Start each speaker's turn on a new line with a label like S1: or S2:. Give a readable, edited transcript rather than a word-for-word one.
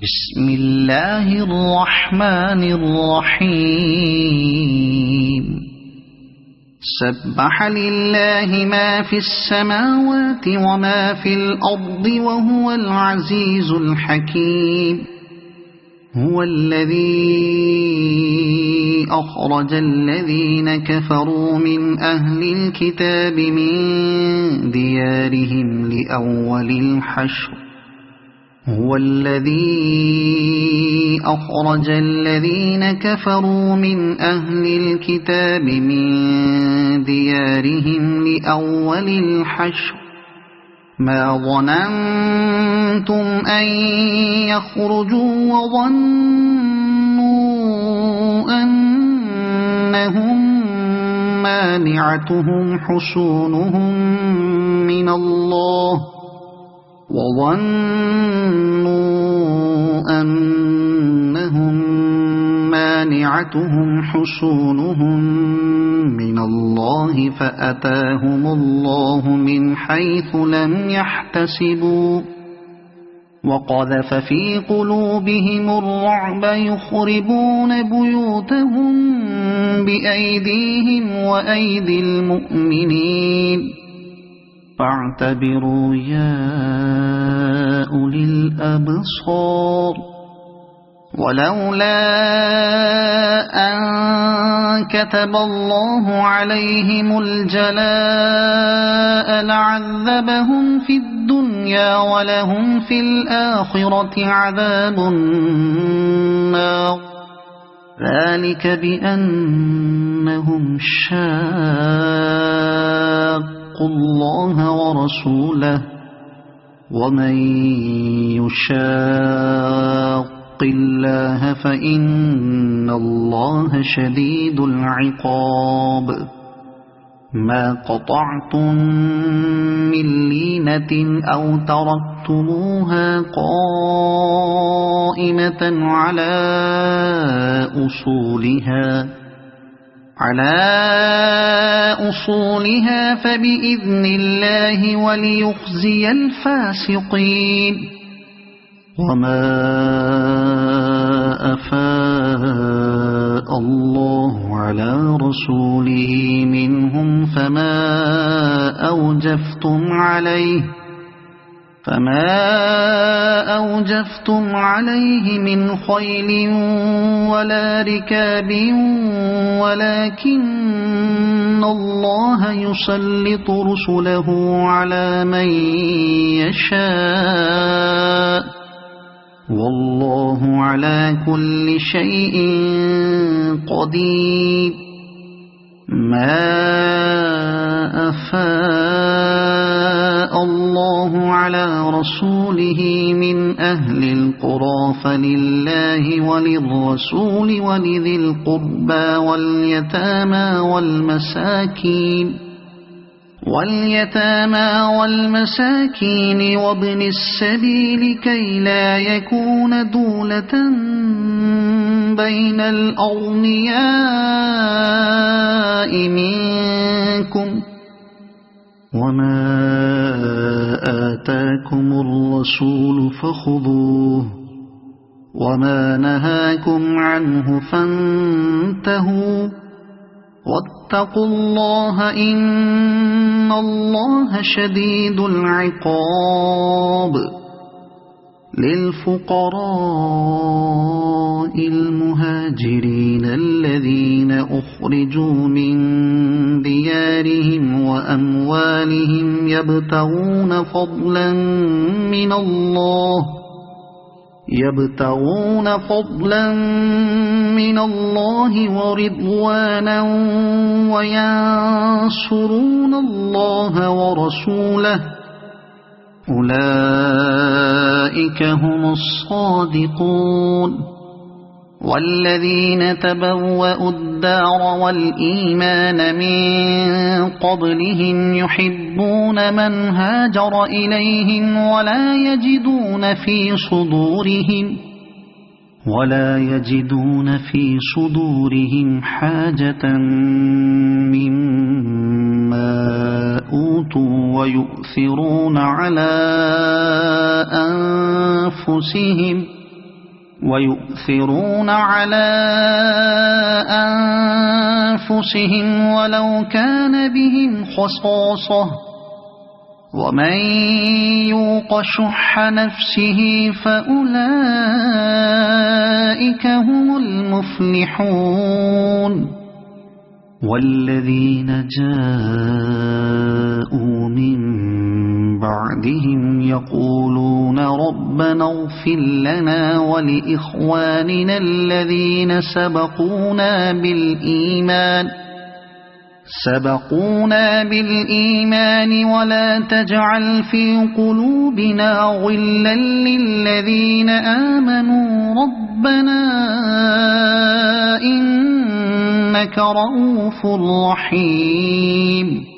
S1: بسم الله الرحمن الرحيم سبح لله ما في السماوات وما في الأرض وهو العزيز الحكيم. هو الذي أخرج الذين كفروا من أهل الكتاب من ديارهم لأول الحشر هو الذي أخرج الذين كفروا من أهل الكتاب من ديارهم لأول الحشر ما ظننتم أن يخرجوا وظنوا أنهم مانعتهم حصونهم من الله فأتاهم الله من حيث لم يحتسبوا وقذف في قلوبهم الرعب يخربون بيوتهم بأيديهم وأيدي المؤمنين فاعتبروا يا أولي الأبصار. ولولا أن كتب الله عليهم الجلاء لعذبهم في الدنيا ولهم في الآخرة عذاب النار ذلك بأنهم شاقوا الله ورسوله ومن يشاق الله فإن الله شديد العقاب. ما قطعتم من لينة أو تركتموها قائمة على أصولها فبإذن الله وليخزي الفاسقين. وما أفاء الله على رسوله منهم فما أوجفتم عليه من خيل ولا ركاب ولكن الله يسلط رسله على من يشاء والله على كل شيء قدير. ما أفاء الله على رسوله من أهل القرى فلله وللرسول ولذي القربى واليتامى والمساكين وابن السبيل كي لا يكون دولة بين الأغنياء منكم. وما آتاكم الرسول فخذوه وما نهاكم عنه فانتهوا واتقوا الله إن الله شديد العقاب. للفقراء المهاجرين الذين أخرجوا من ديارهم وأموالهم يبتغون فضلا من الله ورضوانا وينصرون الله ورسوله أولئك هم الصادقون. والذين تبوأوا الدار والإيمان من قبلهم يحبون من هاجر إليهم ولا يجدون في صدورهم حاجة مما أوتوا ويؤثرون على أنفسهم ويؤثرون على أنفسهم ولو كان بهم خصاصة ومن يوق شح نفسه فأولئك هم المفلحون والذين جاءوا من بعدهم يقولون ربنا اغفر لنا ولإخواننا الذين سبقونا بالإيمان ولا تجعل في قلوبنا غلا للذين آمنوا ربنا إنك رؤوف رحيم